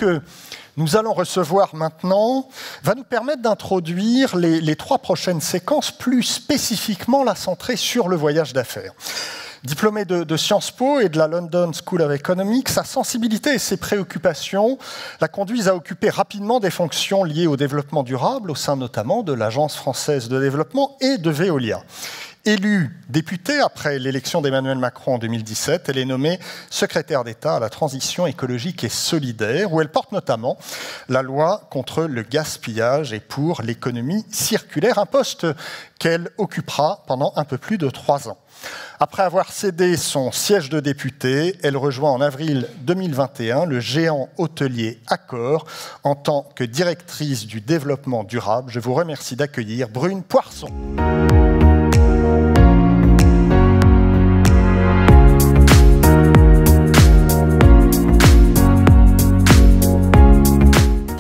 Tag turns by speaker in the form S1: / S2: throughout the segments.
S1: que nous allons recevoir maintenant va nous permettre d'introduire les 3 prochaines séquences, plus spécifiquement la centrée sur le voyage d'affaires. Diplômé de Sciences Po et de la London School of Economics, sa sensibilité et ses préoccupations la conduisent à occuper rapidement des fonctions liées au développement durable, au sein notamment de l'Agence française de développement et de Veolia. Élue députée après l'élection d'Emmanuel Macron en 2017, elle est nommée secrétaire d'État à la transition écologique et solidaire, où elle porte notamment la loi contre le gaspillage et pour l'économie circulaire, un poste qu'elle occupera pendant un peu plus de 3 ans. Après avoir cédé son siège de députée, elle rejoint en avril 2021 le géant hôtelier Accor en tant que directrice du développement durable. Je vous remercie d'accueillir Brune Poirson.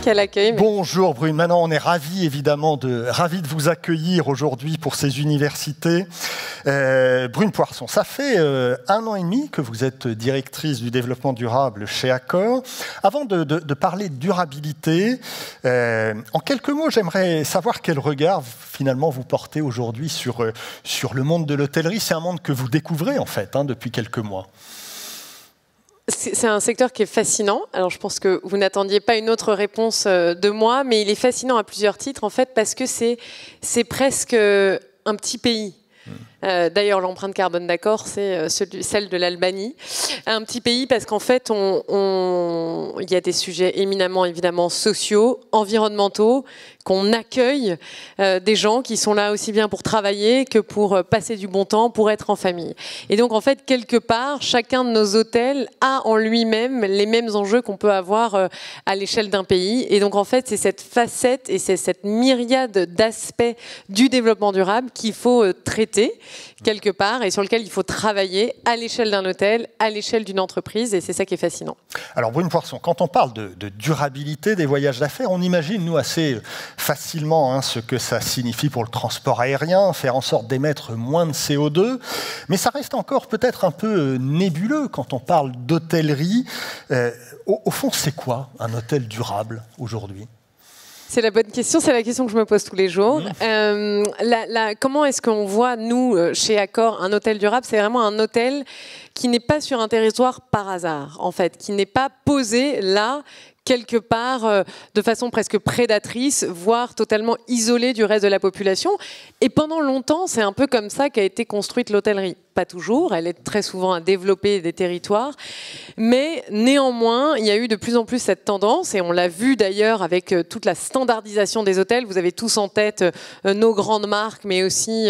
S2: Quel accueil.
S1: Bonjour Brune, maintenant on est ravis évidemment de vous accueillir aujourd'hui pour ces universités. Brune Poirson, ça fait 1 an et demi que vous êtes directrice du développement durable chez Accor. Avant de parler de durabilité, en quelques mots, j'aimerais savoir quel regard finalement vous portez aujourd'hui sur le monde de l'hôtellerie. C'est un monde que vous découvrez en fait depuis quelques mois.
S2: C'est un secteur qui est fascinant. Alors, je pense que vous n'attendiez pas une autre réponse de moi, mais il est fascinant à plusieurs titres, en fait, parce que c'est presque un petit pays. D'ailleurs, l'empreinte carbone d'Accor, c'est celle de l'Albanie. Un petit pays parce qu'en fait, il y a des sujets éminemment, évidemment, sociaux, environnementaux, qu'on accueille des gens qui sont là aussi bien pour travailler que pour passer du bon temps, pour être en famille. Et donc, en fait, quelque part, chacun de nos hôtels a en lui-même les mêmes enjeux qu'on peut avoir à l'échelle d'un pays. Et donc, en fait, c'est cette facette et c'est cette myriade d'aspects du développement durable qu'il faut traiter quelque part et sur lequel il faut travailler à l'échelle d'un hôtel, à l'échelle d'une entreprise, et c'est ça qui est fascinant.
S1: Alors Brune Poirson, quand on parle de durabilité des voyages d'affaires, on imagine, nous, assez facilement ce que ça signifie pour le transport aérien, faire en sorte d'émettre moins de CO2, mais ça reste encore peut-être un peu nébuleux quand on parle d'hôtellerie. Au fond, c'est quoi un hôtel durable aujourd'hui ?
S2: C'est la bonne question, c'est la question que je me pose tous les jours. Comment est-ce qu'on voit, nous, chez Accor, un hôtel durable? C'est vraiment un hôtel qui n'est pas sur un territoire par hasard, en fait, qui n'est pas posé là, quelque part, de façon presque prédatrice, voire totalement isolé du reste de la population. Et pendant longtemps, c'est un peu comme ça qu'a été construite l'hôtellerie. Pas toujours, elle est très souvent à développer des territoires, mais néanmoins, il y a eu de plus en plus cette tendance, et on l'a vu d'ailleurs avec toute la standardisation des hôtels. Vous avez tous en tête nos grandes marques, mais aussi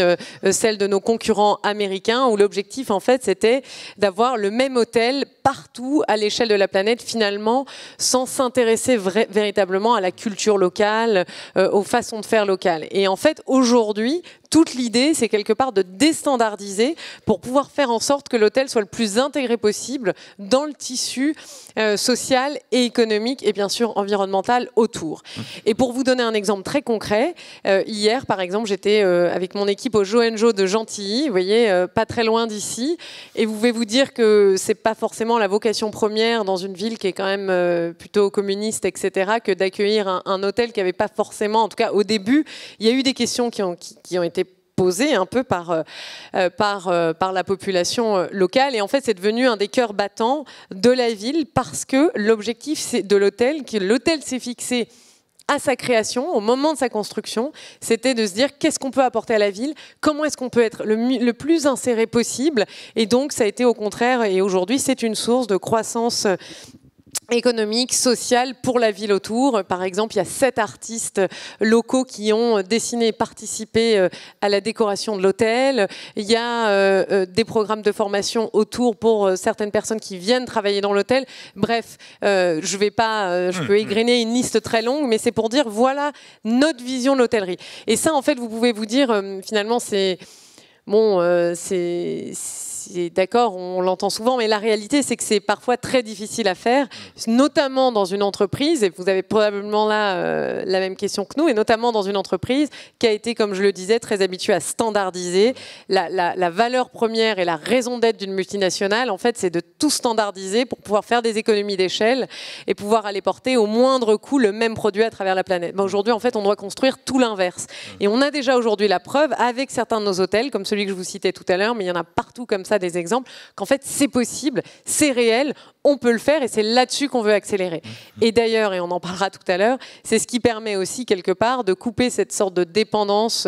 S2: celles de nos concurrents américains, où l'objectif, en fait, c'était d'avoir le même hôtel partout à l'échelle de la planète, finalement, sans s'intéresser véritablement à la culture locale, aux façons de faire locales. Et en fait, aujourd'hui, toute l'idée, c'est quelque part de déstandardiser pour pouvoir faire en sorte que l'hôtel soit le plus intégré possible dans le tissu social et économique et bien sûr environnemental autour. Et pour vous donner un exemple très concret, hier par exemple, j'étais avec mon équipe au Joenjo de Gentilly, vous voyez, pas très loin d'ici, et vous pouvez vous dire que c'est pas forcément la vocation première dans une ville qui est quand même plutôt communiste, etc., que d'accueillir un hôtel qui n'avait pas forcément, en tout cas au début, il y a eu des questions qui ont été posé un peu par la population locale. Et en fait, c'est devenu un des cœurs battants de la ville parce que l'objectif de l'hôtel, que l'hôtel s'est fixé à sa création, au moment de sa construction, c'était de se dire qu'est-ce qu'on peut apporter à la ville, comment est-ce qu'on peut être le plus inséré possible. Et donc, ça a été au contraire, et aujourd'hui, c'est une source de croissance économique, sociale pour la ville autour. Par exemple, il y a 7 artistes locaux qui ont dessiné et participé à la décoration de l'hôtel. Il y a des programmes de formation autour pour certaines personnes qui viennent travailler dans l'hôtel. Bref, je peux égrener une liste très longue, mais c'est pour dire, voilà notre vision de l'hôtellerie. Et ça, en fait, vous pouvez vous dire, finalement, c'est... Bon, d'accord, on l'entend souvent, mais la réalité, c'est que c'est parfois très difficile à faire, notamment dans une entreprise, et vous avez probablement là la même question que nous, et notamment dans une entreprise qui a été, comme je le disais, très habituée à standardiser. La valeur première et la raison d'être d'une multinationale, en fait, c'est de tout standardiser pour pouvoir faire des économies d'échelle et pouvoir aller porter au moindre coût le même produit à travers la planète. Ben, aujourd'hui, en fait, on doit construire tout l'inverse. Et on a déjà aujourd'hui la preuve avec certains de nos hôtels, comme celui que je vous citais tout à l'heure, mais il y en a partout comme ça des exemples, qu'en fait, c'est possible, c'est réel, on peut le faire et c'est là-dessus qu'on veut accélérer. Et d'ailleurs, et on en parlera tout à l'heure, c'est ce qui permet aussi, quelque part, de couper cette sorte de dépendance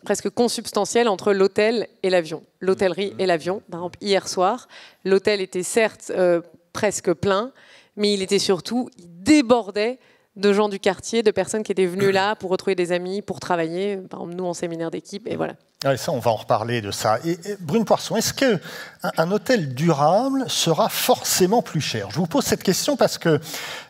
S2: presque consubstantielle entre l'hôtel et l'avion, l'hôtellerie et l'avion. Par exemple, hier soir, l'hôtel était certes presque plein, mais il était surtout, il débordait de gens du quartier, de personnes qui étaient venues là pour retrouver des amis, pour travailler, par exemple nous en séminaire d'équipe, et voilà.
S1: Ouais, ça, on va en reparler de ça. Et Brune Poirson, est-ce qu'un hôtel durable sera forcément plus cher? Je vous pose cette question parce que,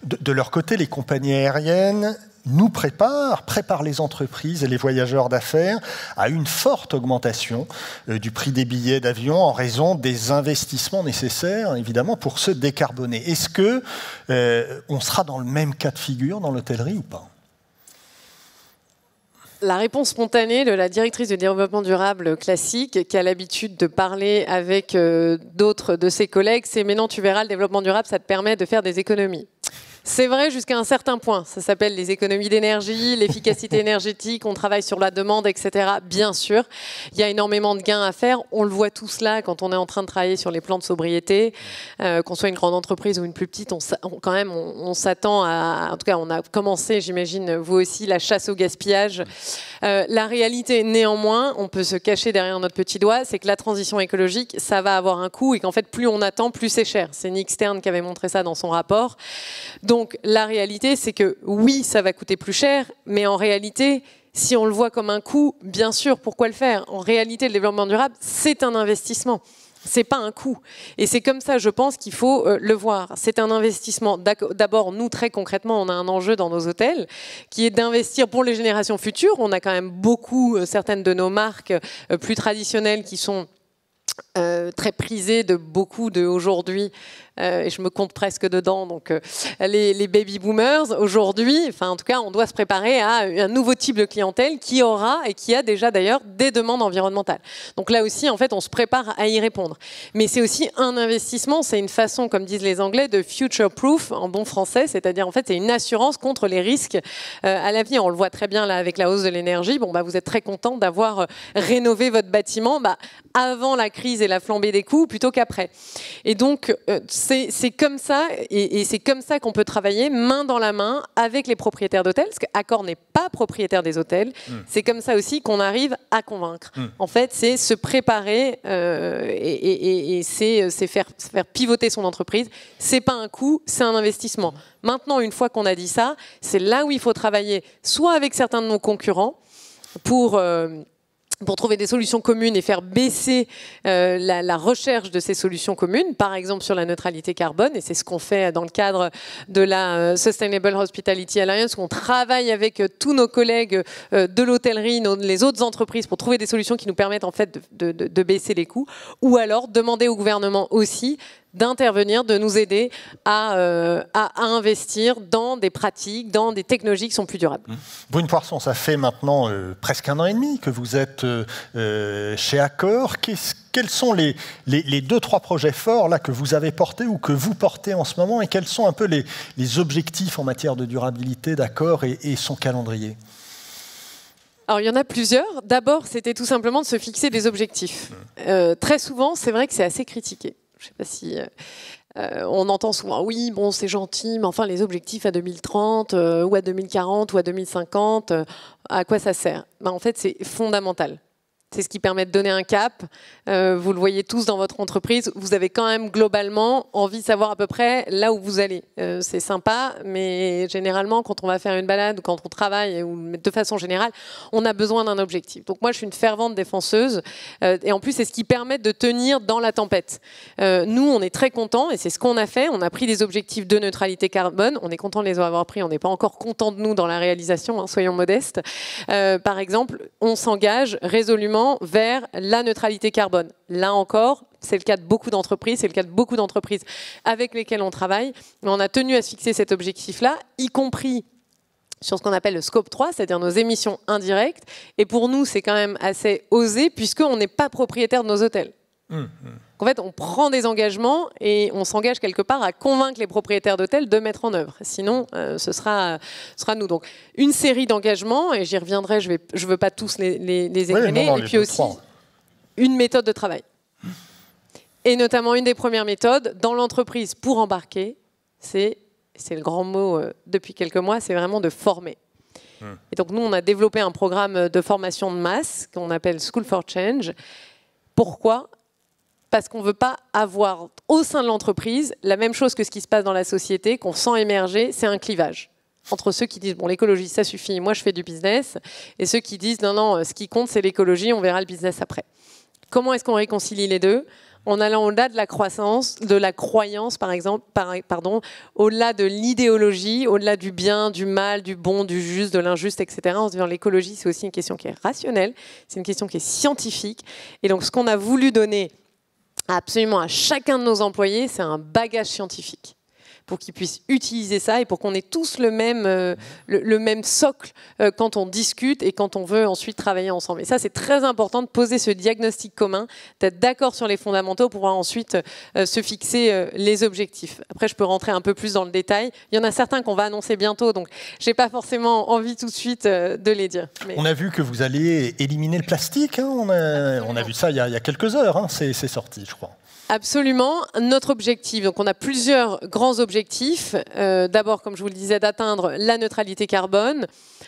S1: de leur côté, les compagnies aériennes nous préparent les entreprises et les voyageurs d'affaires à une forte augmentation du prix des billets d'avion en raison des investissements nécessaires, évidemment, pour se décarboner. Est-ce que on sera dans le même cas de figure dans l'hôtellerie ou pas?
S2: La réponse spontanée de la directrice de développement durable classique, qui a l'habitude de parler avec d'autres de ses collègues, c'est « mais non, tu verras, le développement durable, ça te permet de faire des économies ». C'est vrai jusqu'à un certain point. Ça s'appelle les économies d'énergie, l'efficacité énergétique, on travaille sur la demande, etc. Bien sûr, il y a énormément de gains à faire. On le voit tous là quand on est en train de travailler sur les plans de sobriété. Qu'on soit une grande entreprise ou une plus petite, on s'attend à... En tout cas, on a commencé, j'imagine, vous aussi, la chasse au gaspillage. La réalité, néanmoins, on peut se cacher derrière notre petit doigt, c'est que la transition écologique, ça va avoir un coût et qu'en fait, plus on attend, plus c'est cher. C'est Nick Stern qui avait montré ça dans son rapport. Donc la réalité, c'est que oui, ça va coûter plus cher, mais en réalité, si on le voit comme un coût, bien sûr, pourquoi le faire? En réalité, le développement durable, c'est un investissement. C'est pas un coût. Et c'est comme ça, je pense, qu'il faut le voir. C'est un investissement. D'abord, nous, très concrètement, on a un enjeu dans nos hôtels qui est d'investir pour les générations futures. On a quand même beaucoup, certaines de nos marques plus traditionnelles qui sont très prisées de beaucoup de aujourd'hui. Et je me compte presque dedans, donc les baby boomers aujourd'hui, enfin en tout cas on doit se préparer à un nouveau type de clientèle qui aura et qui a déjà d'ailleurs des demandes environnementales. Donc là aussi en fait on se prépare à y répondre. Mais c'est aussi un investissement, c'est une façon, comme disent les Anglais, de future proof en bon français, c'est-à-dire en fait c'est une assurance contre les risques à l'avenir. On le voit très bien là avec la hausse de l'énergie. Bon bah vous êtes très content d'avoir rénové votre bâtiment avant la crise et la flambée des coûts plutôt qu'après. Et donc c'est comme ça, et c'est comme ça qu'on peut travailler main dans la main avec les propriétaires d'hôtels, parce qu'Accor n'est pas propriétaire des hôtels. C'est comme ça aussi qu'on arrive à convaincre. En fait, c'est se préparer et c'est faire pivoter son entreprise. C'est pas un coût, c'est un investissement. Maintenant, une fois qu'on a dit ça, c'est là où il faut travailler, soit avec certains de nos concurrents pour trouver des solutions communes et faire baisser la recherche de ces solutions communes, par exemple sur la neutralité carbone, et c'est ce qu'on fait dans le cadre de la Sustainable Hospitality Alliance, où on travaille avec tous nos collègues de l'hôtellerie, les autres entreprises, pour trouver des solutions qui nous permettent en fait de baisser les coûts, ou alors demander au gouvernement aussi d'intervenir, de nous aider à investir dans des pratiques, dans des technologies qui sont plus durables.
S1: Brune Poirson, ça fait maintenant presque 1 an et demi que vous êtes chez Accor. Quels sont les 2-3 projets forts là, que vous avez portés ou que vous portez en ce moment, et quels sont un peu les objectifs en matière de durabilité d'Accor et son calendrier?
S2: Alors, il y en a plusieurs. D'abord, c'était tout simplement de se fixer des objectifs. Très souvent, c'est vrai que c'est assez critiqué. Je ne sais pas si on entend souvent, oui, bon, c'est gentil, mais enfin, les objectifs à 2030 ou à 2040 ou à 2050, à quoi ça sert? En fait, c'est fondamental. C'est ce qui permet de donner un cap. Vous le voyez tous dans votre entreprise. Vous avez quand même globalement envie de savoir à peu près là où vous allez. C'est sympa, mais généralement, quand on va faire une balade ou quand on travaille, ou de façon générale, on a besoin d'un objectif. Donc moi, je suis une fervente défenseuse. Et en plus, c'est ce qui permet de tenir dans la tempête. Nous, on est très contents, et c'est ce qu'on a fait. On a pris des objectifs de neutralité carbone. On est content de les avoir pris. On n'est pas encore content de nous dans la réalisation, hein, soyons modestes. Par exemple, on s'engage résolument effectivement vers la neutralité carbone. Là encore, c'est le cas de beaucoup d'entreprises, c'est le cas de beaucoup d'entreprises avec lesquelles on travaille. Mais on a tenu à se fixer cet objectif-là, y compris sur ce qu'on appelle le scope 3, c'est-à-dire nos émissions indirectes. Et pour nous, c'est quand même assez osé, puisqu'on n'est pas propriétaire de nos hôtels. En fait, on prend des engagements et on s'engage quelque part à convaincre les propriétaires d'hôtels de mettre en œuvre. Sinon, ce sera nous. Donc, une série d'engagements, et j'y reviendrai, je ne veux pas tous les égrener, et puis aussi une méthode de travail. Et notamment, une des premières méthodes dans l'entreprise pour embarquer, c'est le grand mot depuis quelques mois, c'est vraiment de former. Et donc, nous, on a développé un programme de formation de masse qu'on appelle School for Change. Pourquoi ? Parce qu'on ne veut pas avoir au sein de l'entreprise la même chose que ce qui se passe dans la société, qu'on sent émerger, c'est un clivage. Entre ceux qui disent, bon, l'écologie, ça suffit, moi je fais du business, et ceux qui disent, non, non, ce qui compte, c'est l'écologie, on verra le business après. Comment est-ce qu'on réconcilie les deux ? En allant au-delà de la croyance, par exemple, au-delà de l'idéologie, au-delà du bien, du mal, du bon, du juste, de l'injuste, etc. En se disant l'écologie, c'est aussi une question qui est rationnelle, c'est une question qui est scientifique. Et donc, ce qu'on a voulu donner absolument à chacun de nos employés, c'est un bagage scientifique pour qu'ils puissent utiliser ça et pour qu'on ait tous le même socle quand on discute et quand on veut ensuite travailler ensemble. Et ça, c'est très important de poser ce diagnostic commun, d'être d'accord sur les fondamentaux pour pouvoir ensuite se fixer les objectifs. Après, je peux rentrer un peu plus dans le détail. Il y en a certains qu'on va annoncer bientôt, donc je n'ai pas forcément envie tout de suite de les dire. Mais...
S1: On a vu que vous alliez éliminer le plastique. Hein, on a vu ça il y a quelques heures. Hein, c'est sorti, je crois.
S2: Absolument. Notre objectif, donc on a plusieurs grands objectifs. D'abord, comme je vous le disais, d'atteindre la neutralité carbone,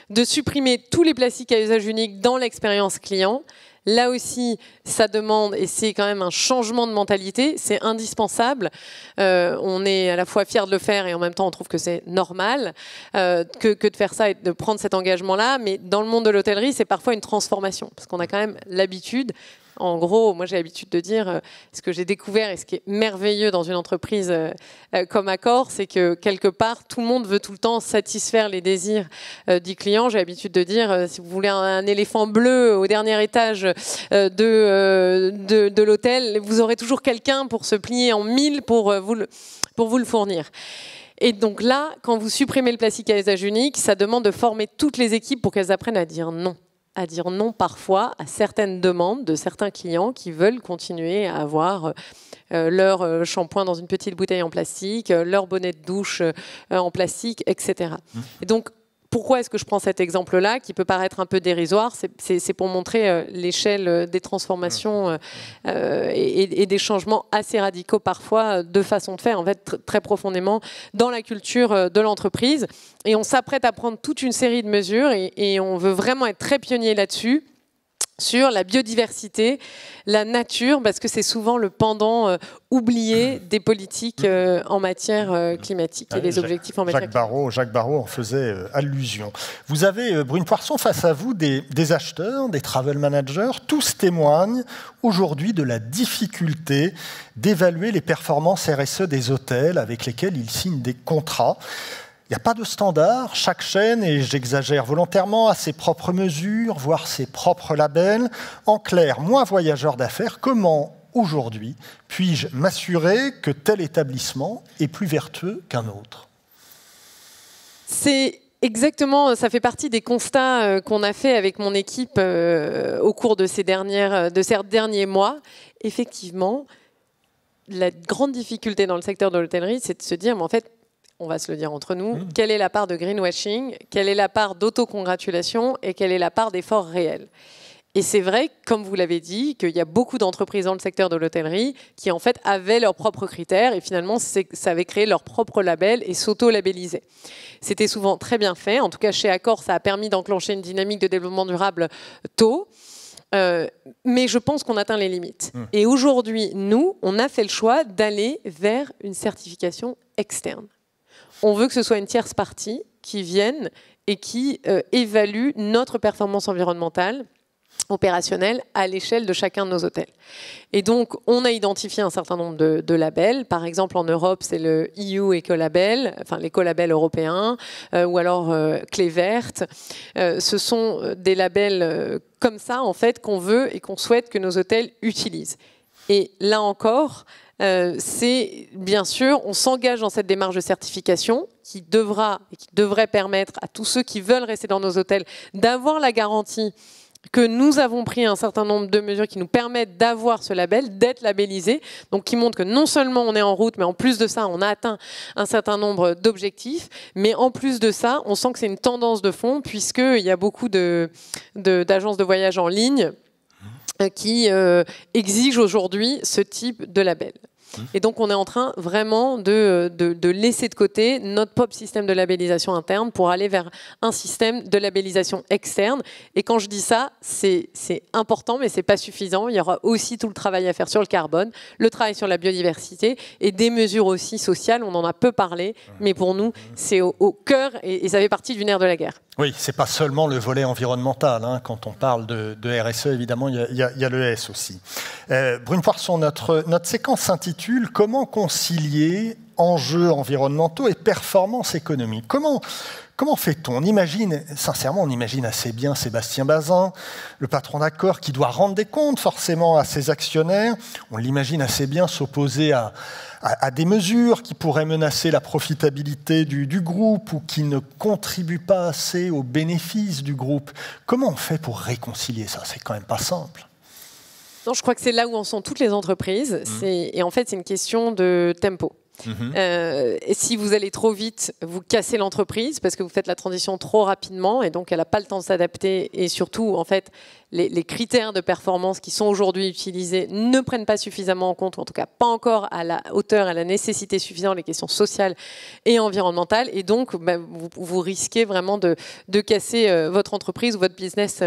S2: de supprimer tous les plastiques à usage unique dans l'expérience client. Là aussi, ça demande, et c'est quand même un changement de mentalité, c'est indispensable. On est à la fois fiers de le faire et en même temps on trouve que c'est normal que de faire ça et de prendre cet engagement-là. Mais dans le monde de l'hôtellerie, c'est parfois une transformation, parce qu'on a quand même l'habitude. En gros, moi j'ai l'habitude de dire, ce que j'ai découvert et ce qui est merveilleux dans une entreprise comme Accor, c'est que quelque part, tout le monde veut tout le temps satisfaire les désirs du client. J'ai l'habitude de dire, si vous voulez un éléphant bleu au dernier étage de l'hôtel, vous aurez toujours quelqu'un pour se plier en mille pour vous le fournir. Et donc là, quand vous supprimez le plastique à usage unique, ça demande de former toutes les équipes pour qu'elles apprennent à dire non. À dire non parfois à certaines demandes de certains clients qui veulent continuer à avoir leur shampoing dans une petite bouteille en plastique, leur bonnet de douche en plastique, etc. Et donc, pourquoi est-ce que je prends cet exemple-là, qui peut paraître un peu dérisoire? C'est pour montrer l'échelle des transformations et des changements assez radicaux parfois de façon de faire, en fait, très profondément dans la culture de l'entreprise. Et on s'apprête à prendre toute une série de mesures et on veut vraiment être très pionnier là-dessus, sur la biodiversité, la nature, parce que c'est souvent le pendant oublié des politiques en matière climatique et des objectifs en matière climatique.
S1: Jacques Barrot en faisait allusion. Vous avez, Brune Poirson, face à vous des acheteurs, des travel managers. Tous témoignent aujourd'hui de la difficulté d'évaluer les performances RSE des hôtels avec lesquels ils signent des contrats. Il n'y a pas de standard, chaque chaîne, et j'exagère volontairement, a ses propres mesures, voire ses propres labels. En clair, moi, voyageur d'affaires, comment aujourd'hui puis-je m'assurer que tel établissement est plus vertueux qu'un autre?
S2: C'est exactement, ça fait partie des constats qu'on a fait avec mon équipe au cours de ces derniers mois. Effectivement, la grande difficulté dans le secteur de l'hôtellerie, c'est de se dire, mais en fait, on va se le dire entre nous, quelle est la part de greenwashing, quelle est la part d'autocongratulation et quelle est la part d'effort réel. Et c'est vrai, comme vous l'avez dit, qu'il y a beaucoup d'entreprises dans le secteur de l'hôtellerie qui en fait avaient leurs propres critères et finalement ça avait créé leur propre label et s'auto-labellisaient. C'était souvent très bien fait, en tout cas chez Accor ça a permis d'enclencher une dynamique de développement durable tôt. Mais je pense qu'on atteint les limites. Et aujourd'hui, nous, on a fait le choix d'aller vers une certification externe. On veut que ce soit une tierce partie qui vienne et qui évalue notre performance environnementale opérationnel à l'échelle de chacun de nos hôtels. Et donc, on a identifié un certain nombre de labels. Par exemple, en Europe, c'est le EU Ecolabel, enfin l'écolabel européen, ou alors Clé Verte. Ce sont des labels comme ça, en fait, qu'on veut et qu'on souhaite que nos hôtels utilisent. Et là encore, c'est bien sûr, on s'engage dans cette démarche de certification qui devrait permettre à tous ceux qui veulent rester dans nos hôtels d'avoir la garantie que nous avons pris un certain nombre de mesures qui nous permettent d'avoir ce label, d'être labellisé, donc qui montrent que non seulement on est en route, mais en plus de ça, on a atteint un certain nombre d'objectifs, mais en plus de ça, on sent que c'est une tendance de fond, puisqu'il y a beaucoup d'agences de voyage en ligne qui exigent aujourd'hui ce type de label. Et donc, on est en train vraiment de laisser de côté notre propre système de labellisation interne pour aller vers un système de labellisation externe. Et quand je dis ça, c'est important, mais ce n'est pas suffisant. Il y aura aussi tout le travail à faire sur le carbone, le travail sur la biodiversité et des mesures aussi sociales. On en a peu parlé, mais pour nous, c'est au cœur et ça fait partie du nerf de la guerre.
S1: Oui, ce n'est pas seulement le volet environnemental. Hein. Quand on parle de RSE, évidemment, il y a le S aussi. Brune Poirson, notre séquence s'intitule « Comment concilier enjeux environnementaux et performance économique ?» Comment fait-on ? Sincèrement, on imagine assez bien Sébastien Bazin, le patron d'Accor, qui doit rendre des comptes forcément à ses actionnaires. On l'imagine assez bien s'opposer à des mesures qui pourraient menacer la profitabilité du groupe ou qui ne contribuent pas assez aux bénéfices du groupe. Comment on fait pour réconcilier ça ? C'est quand même pas simple.
S2: Non, je crois que c'est là où en sont toutes les entreprises. Et en fait, c'est une question de tempo. Et si vous allez trop vite, vous cassez l'entreprise parce que vous faites la transition trop rapidement et donc elle n'a pas le temps de s'adapter. Et surtout, en fait, les critères de performance qui sont aujourd'hui utilisés ne prennent pas suffisamment en compte, ou en tout cas pas encore à la hauteur, à la nécessité suffisante, les questions sociales et environnementales. Et donc, vous risquez vraiment de casser votre entreprise ou votre business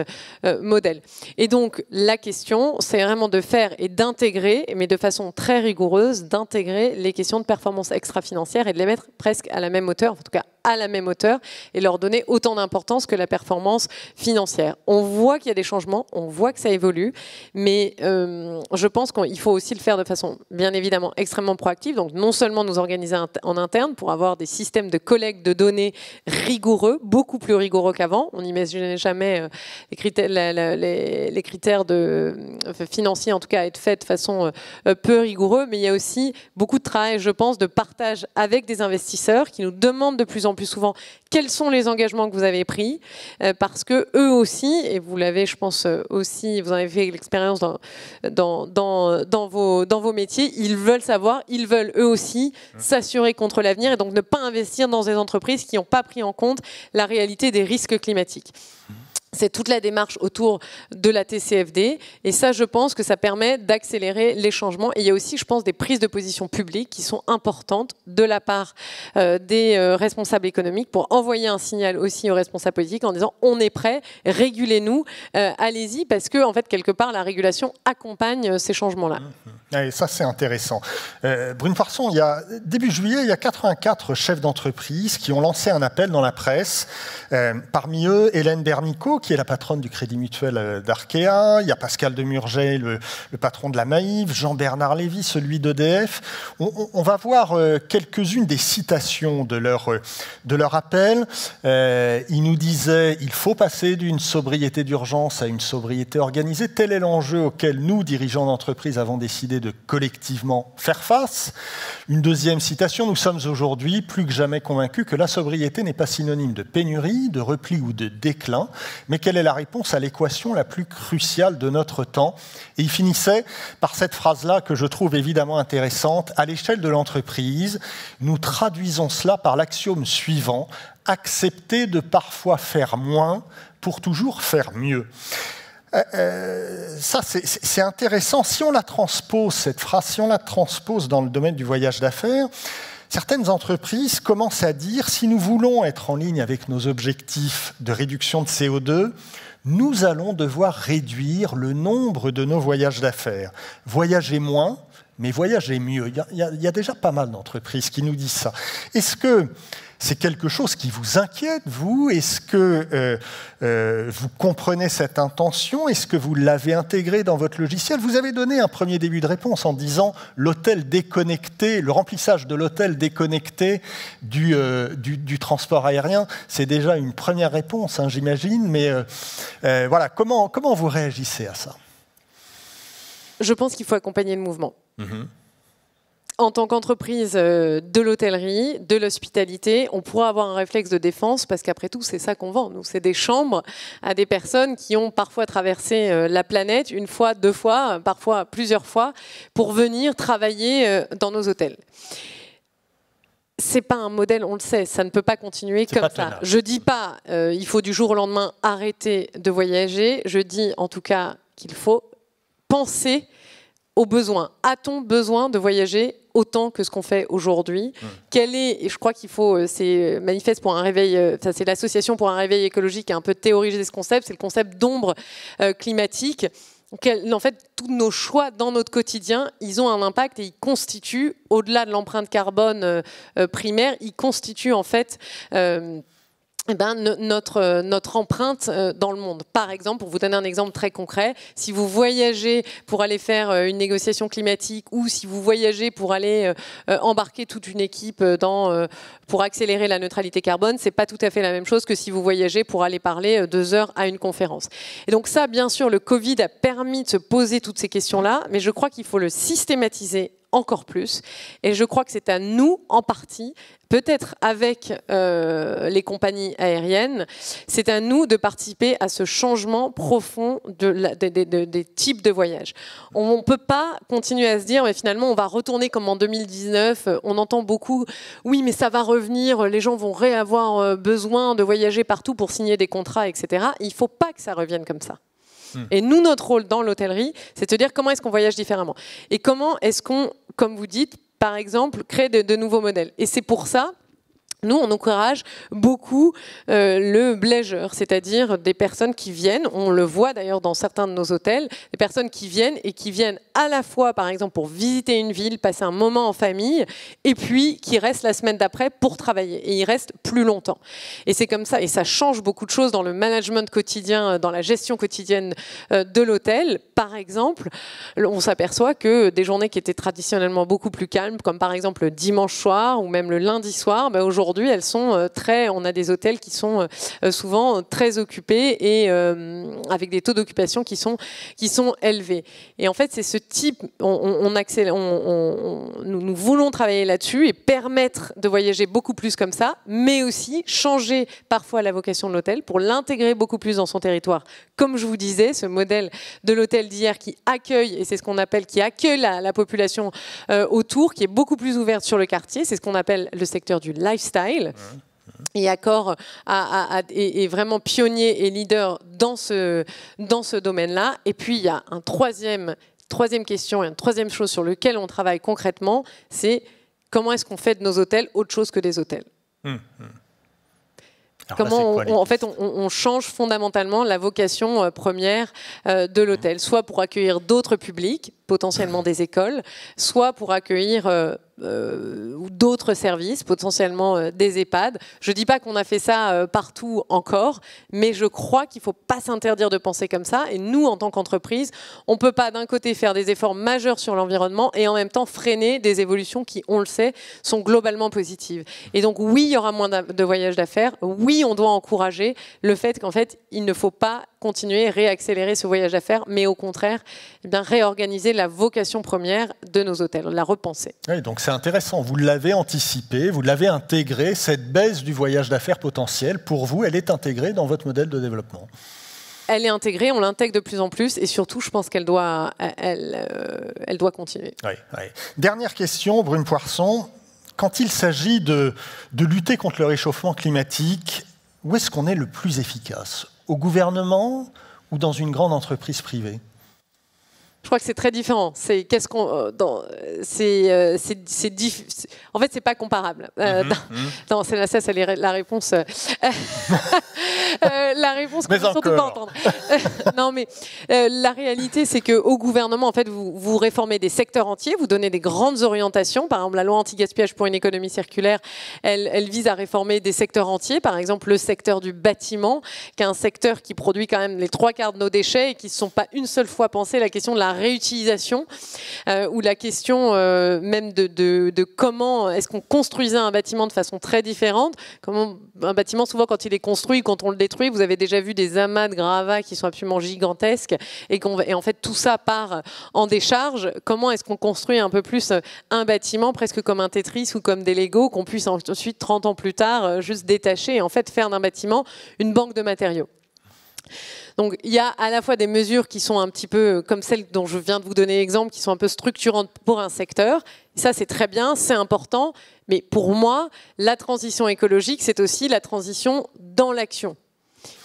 S2: model. Et donc, la question, c'est vraiment de faire et d'intégrer, mais de façon très rigoureuse, d'intégrer les questions de performance extra-financière et de les mettre presque à la même hauteur, en tout cas à la même hauteur, et leur donner autant d'importance que la performance financière. On voit qu'il y a des changements, on voit que ça évolue, mais je pense qu'il faut aussi le faire de façon, bien évidemment, extrêmement proactive. Donc, non seulement nous organiser en interne pour avoir des systèmes de collecte de données rigoureux, beaucoup plus rigoureux qu'avant. On n'imaginait jamais les critères financiers, en tout cas, être faits de façon peu rigoureuse, mais il y a aussi beaucoup de travail, je pense, de partage avec des investisseurs qui nous demandent de plus en plus souvent quels sont les engagements que vous avez pris, parce que eux aussi, et vous l'avez, je pense aussi, vous en avez fait l'expérience dans vos métiers, ils veulent savoir, ils veulent eux aussi s'assurer contre l'avenir et donc ne pas investir dans des entreprises qui n'ont pas pris en compte la réalité des risques climatiques. C'est toute la démarche autour de la TCFD. Et ça, je pense que ça permet d'accélérer les changements. Et il y a aussi, je pense, des prises de position publiques qui sont importantes de la part des responsables économiques pour envoyer un signal aussi aux responsables politiques en disant on est prêt, régulez-nous, allez-y, parce que, en fait, quelque part, la régulation accompagne ces changements-là.
S1: Et ça, c'est intéressant. Brune Poirson, début juillet, il y a 84 chefs d'entreprise qui ont lancé un appel dans la presse. Parmi eux, Hélène Bernicot, qui est la patronne du Crédit Mutuel d'Arkea. Il y a Pascal Demurger, le patron de la Maïf, Jean-Bernard Lévy, celui d'EDF. On va voir quelques-unes des citations de leur appel. Ils nous disaient « Il faut passer d'une sobriété d'urgence à une sobriété organisée. Tel est l'enjeu auquel nous, dirigeants d'entreprise, avons décidé de collectivement faire face. » Une deuxième citation « Nous sommes aujourd'hui plus que jamais convaincus que la sobriété n'est pas synonyme de pénurie, de repli ou de déclin, mais quelle est la réponse à l'équation la plus cruciale de notre temps ?» Et il finissait par cette phrase-là que je trouve évidemment intéressante. « À l'échelle de l'entreprise, nous traduisons cela par l'axiome suivant, accepter de parfois faire moins pour toujours faire mieux. » Ça, c'est intéressant. Si on la transpose, cette phrase, si on la transpose dans le domaine du voyage d'affaires, certaines entreprises commencent à dire, si nous voulons être en ligne avec nos objectifs de réduction de CO2, nous allons devoir réduire le nombre de nos voyages d'affaires. Voyager moins, mais voyager mieux. Il y a déjà pas mal d'entreprises qui nous disent ça. Est-ce que c'est quelque chose qui vous inquiète, vous? Est-ce que vous comprenez cette intention? Est-ce que vous l'avez intégrée dans votre logiciel? Vous avez donné un premier début de réponse en disant l'hôtel déconnecté, le remplissage de l'hôtel déconnecté du transport aérien. C'est déjà une première réponse, hein, j'imagine. Mais voilà, comment vous réagissez à ça?
S2: Je pense qu'il faut accompagner le mouvement. En tant qu'entreprise de l'hôtellerie, de l'hospitalité, on pourra avoir un réflexe de défense parce qu'après tout, c'est ça qu'on vend. Nous, c'est des chambres à des personnes qui ont parfois traversé la planète une fois, deux fois, parfois plusieurs fois, pour venir travailler dans nos hôtels. C'est pas un modèle, on le sait, ça ne peut pas continuer comme ça. Je dis pas, il faut du jour au lendemain arrêter de voyager. Je dis en tout cas qu'il faut penser aux besoins. A-t-on besoin de voyager autant que ce qu'on fait aujourd'hui? Quel est, et je crois qu'il faut, c'est Manifeste pour un réveil, c'est l'association pour un réveil écologique qui a un peu théorisé ce concept, c'est le concept d'ombre climatique. En fait, tous nos choix dans notre quotidien, ils ont un impact et ils constituent, au-delà de l'empreinte carbone primaire, ils constituent en fait notre empreinte dans le monde. Par exemple, pour vous donner un exemple très concret, si vous voyagez pour aller faire une négociation climatique ou si vous voyagez pour aller embarquer toute une équipe pour accélérer la neutralité carbone, c'est pas tout à fait la même chose que si vous voyagez pour aller parler 2 heures à une conférence. Et donc ça, bien sûr, le Covid a permis de se poser toutes ces questions-là, mais je crois qu'il faut le systématiser encore plus. Et je crois que c'est à nous, en partie, peut-être avec les compagnies aériennes, c'est à nous de participer à ce changement profond des types de voyages. On ne peut pas continuer à se dire, mais finalement, on va retourner comme en 2019. On entend beaucoup, oui, mais ça va revenir, les gens vont réavoir besoin de voyager partout pour signer des contrats, etc. Il ne faut pas que ça revienne comme ça. Et nous, notre rôle dans l'hôtellerie, c'est de dire comment est-ce qu'on voyage différemment. Et comment est-ce qu'on, comme vous dites, par exemple, crée de nouveaux modèles. Et c'est pour ça, nous, on encourage beaucoup le bleisure, c'est-à-dire des personnes qui viennent, on le voit d'ailleurs dans certains de nos hôtels, des personnes qui viennent à la fois, par exemple, pour visiter une ville, passer un moment en famille, et puis qui restent la semaine d'après pour travailler. Et ils restent plus longtemps. Et c'est comme ça, et ça change beaucoup de choses dans le management quotidien, dans la gestion quotidienne de l'hôtel. Par exemple, on s'aperçoit que des journées qui étaient traditionnellement beaucoup plus calmes, comme par exemple le dimanche soir ou même le lundi soir, aujourd'hui, elles sont on a des hôtels qui sont souvent très occupés et avec des taux d'occupation qui sont élevés. Et en fait, c'est ce type, nous voulons travailler là-dessus et permettre de voyager beaucoup plus comme ça, mais aussi changer parfois la vocation de l'hôtel pour l'intégrer beaucoup plus dans son territoire. Comme je vous disais, ce modèle de l'hôtel d'hier qui accueille, et c'est ce qu'on appelle, qui accueille la population autour, qui est beaucoup plus ouverte sur le quartier, c'est ce qu'on appelle le secteur du lifestyle. Et Accor est vraiment pionnier et leader dans ce domaine-là. Et puis, il y a une troisième question et une troisième chose sur laquelle on travaille concrètement, c'est comment est-ce qu'on fait de nos hôtels autre chose que des hôtels. Comment on change fondamentalement la vocation première de l'hôtel, soit pour accueillir d'autres publics, potentiellement des écoles, soit pour accueillir d'autres services, potentiellement des EHPAD. Je ne dis pas qu'on a fait ça partout encore, mais je crois qu'il ne faut pas s'interdire de penser comme ça. Et nous, en tant qu'entreprise, on ne peut pas d'un côté faire des efforts majeurs sur l'environnement et en même temps freiner des évolutions qui, on le sait, sont globalement positives. Et donc oui, il y aura moins de voyages d'affaires. Oui, on doit encourager le fait qu'en fait, il ne faut pas continuer, réaccélérer ce voyage d'affaires, mais au contraire, réorganiser la vocation première de nos hôtels, la repenser.
S1: Oui, donc c'est intéressant, vous l'avez anticipé, vous l'avez intégré, cette baisse du voyage d'affaires potentiel, pour vous, elle est intégrée dans votre modèle de développement?
S2: Elle est intégrée, on l'intègre de plus en plus, et surtout, je pense qu'elle doit continuer.
S1: Oui, oui. Dernière question, Brune Poirson. Quand il s'agit de lutter contre le réchauffement climatique, où est-ce qu'on est le plus efficace? Au gouvernement ou dans une grande entreprise privée?
S2: Je crois que c'est très différent. C'est qu'est-ce qu'on en fait c'est pas comparable. Non, c'est ça, c'est la réponse. La réponse qu'on ne peut surtout pas entendre. Non, mais la réalité, c'est qu'au gouvernement, en fait, vous réformez des secteurs entiers, vous donnez des grandes orientations. Par exemple, la loi anti-gaspillage pour une économie circulaire, elle vise à réformer des secteurs entiers. Par exemple, le secteur du bâtiment, qui est un secteur qui produit quand même les 3/4 de nos déchets et qui ne se sont pas une seule fois pensé la question de la réutilisation ou la question même de comment est-ce qu'on construisait un bâtiment de façon très différente. Comment un bâtiment, souvent, quand il est construit, quand on le détruit, vous avez déjà vu des amas de gravats qui sont absolument gigantesques et en fait tout ça part en décharge. Comment est-ce qu'on construit un peu plus un bâtiment presque comme un Tetris ou comme des Lego qu'on puisse ensuite 30 ans plus tard juste détacher et en fait faire d'un bâtiment une banque de matériaux. Donc il y a à la fois des mesures qui sont un petit peu comme celles dont je viens de vous donner l'exemple, qui sont un peu structurantes pour un secteur. Et ça c'est très bien, c'est important. Mais pour moi, la transition écologique, c'est aussi la transition dans l'action.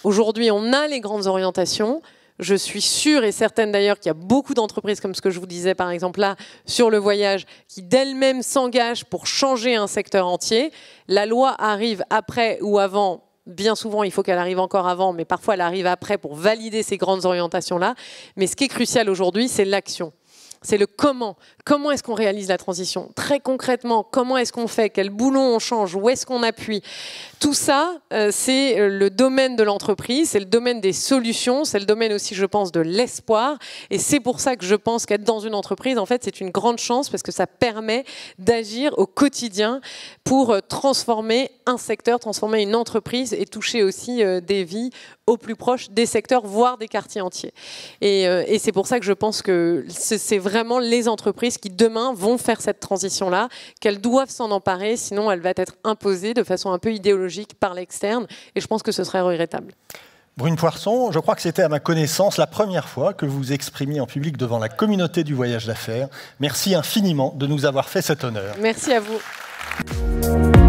S2: Aujourd'hui, on a les grandes orientations. Je suis sûre et certaine d'ailleurs qu'il y a beaucoup d'entreprises, comme ce que je vous disais par exemple là, sur le voyage, qui d'elles-mêmes s'engagent pour changer un secteur entier. La loi arrive après ou avant. Bien souvent, il faut qu'elle arrive encore avant, mais parfois elle arrive après pour valider ces grandes orientations-là. Mais ce qui est crucial aujourd'hui, c'est l'action. C'est le comment. Comment est-ce qu'on réalise la transition? Très concrètement, comment est-ce qu'on fait? Quel boulon on change? Où est-ce qu'on appuie? Tout ça, c'est le domaine de l'entreprise, c'est le domaine des solutions, c'est le domaine aussi, je pense, de l'espoir. Et c'est pour ça que je pense qu'être dans une entreprise, en fait, c'est une grande chance parce que ça permet d'agir au quotidien pour transformer un secteur, transformer une entreprise et toucher aussi des vies au plus proche des secteurs, voire des quartiers entiers. Et c'est pour ça que je pense que c'est vraiment les entreprises qui, demain, vont faire cette transition-là, qu'elles doivent s'en emparer, sinon elle va être imposée de façon un peu idéologique par l'externe, et je pense que ce serait regrettable.
S1: Brune Poirson, je crois que c'était à ma connaissance la première fois que vous exprimiez en public devant la communauté du voyage d'affaires. Merci infiniment de nous avoir fait cet honneur.
S2: Merci à vous.